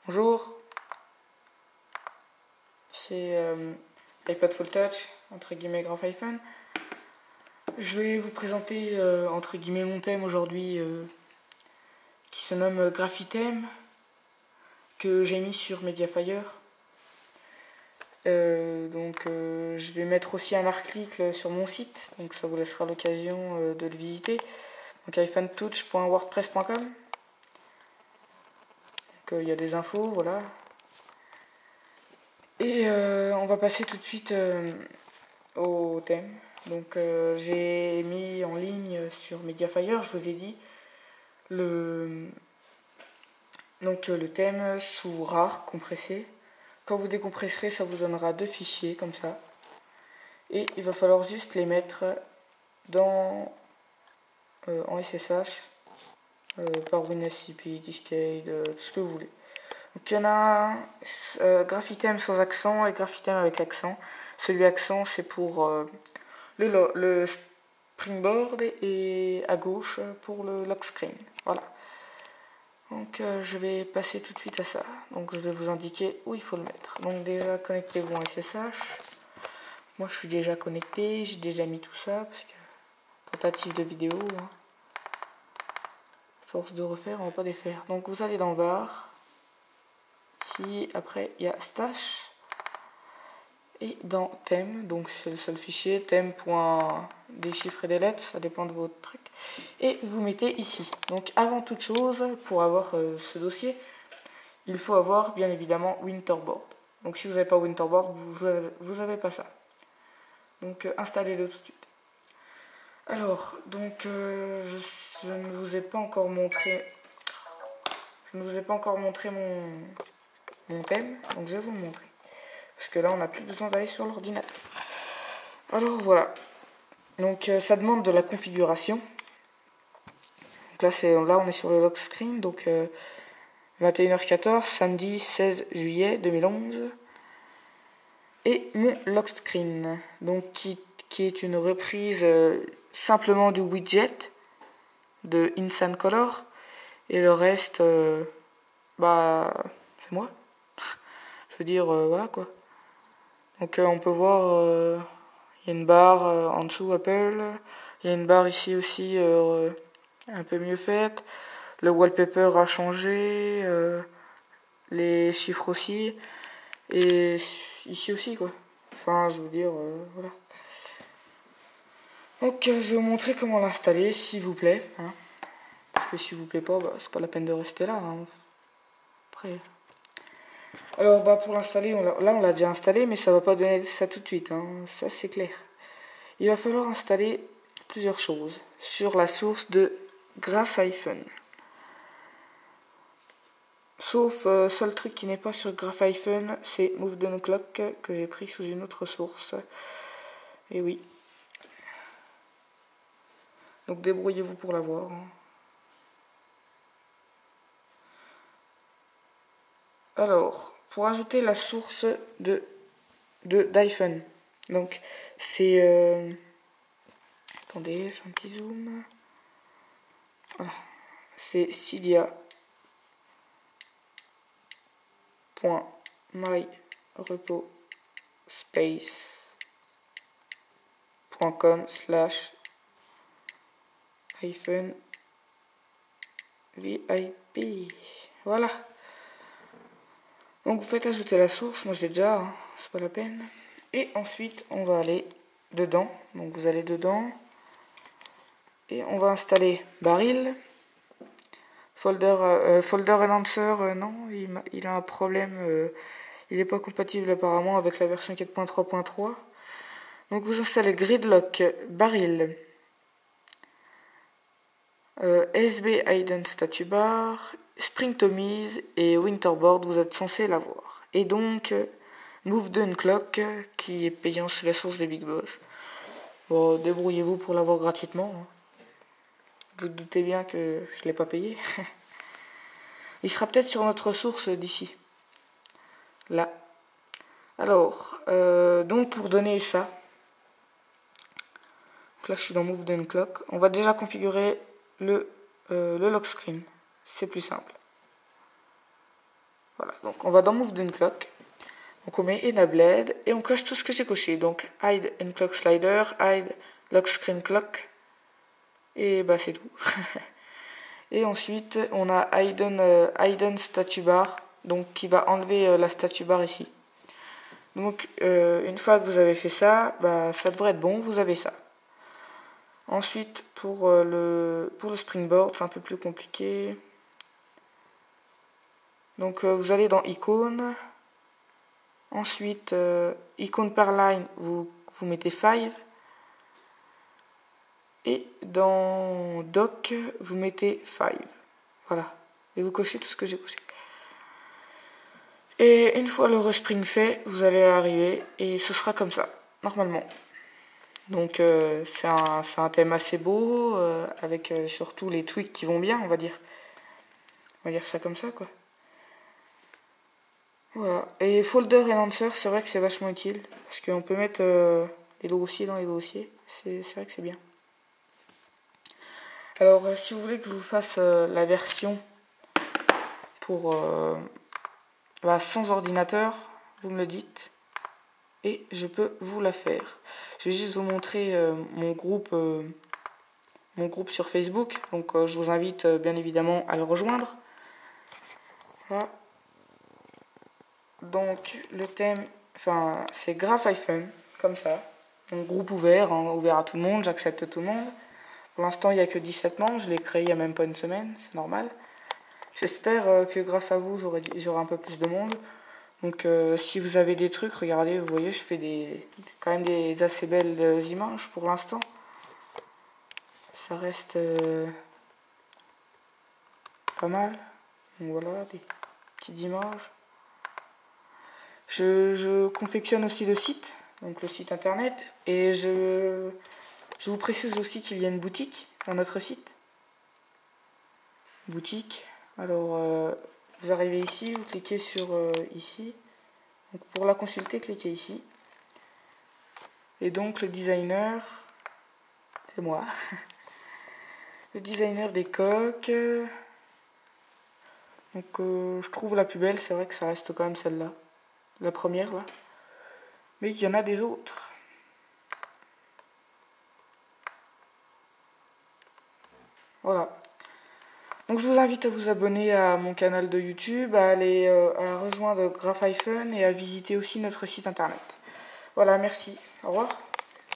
Bonjour, c'est iPad Full Touch, entre guillemets GraphIPhone. Je vais vous présenter entre guillemets mon thème aujourd'hui qui se nomme Graphithème, que j'ai mis sur Mediafire. Je vais mettre aussi un article sur mon site, donc ça vous laissera l'occasion de le visiter. Donc iPhoneTouch.wordpress.com. Donc il y a des infos, voilà. Et on va passer tout de suite au thème. Donc j'ai mis en ligne sur Mediafire, je vous ai dit, le thème sous RAR compressé. Quand vous décompresserez, ça vous donnera 2 fichiers comme ça. Et il va falloir juste les mettre dans en SSH par WinSCP, Discade, tout ce que vous voulez. Donc il y en a un Graphithème sans accent et Graphithème avec accent. Celui accent c'est pour le Springboard et à gauche pour le lock screen. Voilà. Donc je vais passer tout de suite à ça. Donc je vais vous indiquer où il faut le mettre. Donc déjà connectez-vous en SSH. Moi je suis déjà connecté, j'ai déjà mis tout ça parce que tentative de vidéo. Hein. Force de refaire, on va pas défaire. Donc vous allez dans var. Ici après il y a stash. Et dans thème, donc c'est le seul fichier, thème.des chiffres et des lettres, ça dépend de votre truc. Et vous mettez ici. Donc avant toute chose, pour avoir ce dossier, il faut avoir bien évidemment Winterboard. Donc si vous n'avez pas Winterboard, vous avez pas ça. Donc installez-le tout de suite. Alors, donc je ne vous ai pas encore montré. Je ne vous ai pas encore montré mon thème, donc je vais vous le montrer. Parce que là, on n'a plus besoin d'aller sur l'ordinateur. Alors voilà. Donc ça demande de la configuration. Donc là, on est sur le lock screen. Donc 21h14, samedi 16 juillet 2011. Et mon lock screen. Donc qui est une reprise simplement du widget de Insane Color. Et le reste, c'est moi. Je veux dire, voilà quoi. Donc on peut voir, il y a une barre en dessous Apple, il y a une barre ici aussi un peu mieux faite, le wallpaper a changé, les chiffres aussi, et ici aussi quoi. Enfin je veux dire, voilà. Donc je vais vous montrer comment l'installer s'il vous plaît. Hein. Parce que s'il vous plaît pas, c'est pas la peine de rester là. Hein. Après... Alors pour l'installer, on l'a déjà installé, mais ça va pas donner ça tout de suite, hein, ça c'est clair. Il va falloir installer plusieurs choses sur la source de GraphIPhone. Sauf seul truc qui n'est pas sur GraphIPhone, c'est MoveDownClock que j'ai pris sous une autre source. Et oui. Donc débrouillez-vous pour l'avoir. Hein. Alors, pour ajouter la source d'iPhone. Donc, c'est... attendez, je fais un petit zoom. Voilà. C'est cydia.myrepospace.com/iPhone VIP. Voilà. Donc vous faites ajouter la source, moi j'ai déjà, hein, c'est pas la peine. Et ensuite on va aller dedans, donc vous allez dedans. Et on va installer Baril. Folder Enhancer, non, il a un problème, il n'est pas compatible apparemment avec la version 4.3.3. Donc vous installez Gridlock, Baril, SB Hidden Statue Bar, Springtomize et Winterboard, vous êtes censé l'avoir. Et donc MoveDownClock qui est payant sur la source des Big Boss. Bon, débrouillez-vous pour l'avoir gratuitement. Hein. Vous doutez bien que je ne l'ai pas payé. Il sera peut-être sur notre source d'ici. Là. Alors, donc pour donner ça, donc là je suis dans MoveDownClock, on va déjà configurer le lock screen. C'est plus simple. Voilà, donc on va dans Move d'une clock. Donc on met Enabled et on coche tout ce que j'ai coché. Donc Hide and Clock Slider, Hide Lock Screen Clock. Et bah c'est tout. Et ensuite on a Hidden Statue Bar, donc qui va enlever la statue bar ici. Donc une fois que vous avez fait ça, bah, ça devrait être bon, vous avez ça. Ensuite pour le springboard, c'est un peu plus compliqué. Donc vous allez dans icône. Ensuite, icône per line, vous mettez 5. Et dans doc, vous mettez 5. Voilà. Et vous cochez tout ce que j'ai coché. Et une fois le respring fait, vous allez arriver et ce sera comme ça, normalement. Donc c'est un thème assez beau, avec surtout les tweaks qui vont bien, on va dire. On va dire ça comme ça, quoi. Voilà. Et folder enhancer, c'est vrai que c'est vachement utile. Parce qu'on peut mettre les dossiers dans les dossiers. C'est vrai que c'est bien. Alors, si vous voulez que je vous fasse la version pour sans ordinateur, vous me le dites. Et je peux vous la faire. Je vais juste vous montrer mon groupe sur Facebook. Donc, je vous invite bien évidemment à le rejoindre. Voilà. Donc le thème, c'est Graphiphone, comme ça. Donc groupe ouvert, hein, ouvert à tout le monde, j'accepte tout le monde. Pour l'instant, il n'y a que 17 membres, je l'ai créé il n'y a même pas une semaine, c'est normal. J'espère que grâce à vous, j'aurai un peu plus de monde. Donc si vous avez des trucs, regardez, vous voyez, je fais quand même des assez belles images pour l'instant. Ça reste pas mal. Donc voilà, des petites images. Je confectionne aussi le site, donc le site internet, et je vous précise aussi qu'il y a une boutique dans notre site. Boutique, alors vous arrivez ici, vous cliquez sur ici, donc pour la consulter, cliquez ici. Et donc le designer, c'est moi, le designer des coques. Donc je trouve la plus belle, c'est vrai que ça reste quand même celle-là. La première là. Mais il y en a des autres. Voilà. Donc je vous invite à vous abonner à mon canal de YouTube, à aller à rejoindre Graphiphone et à visiter aussi notre site internet. Voilà, merci. Au revoir.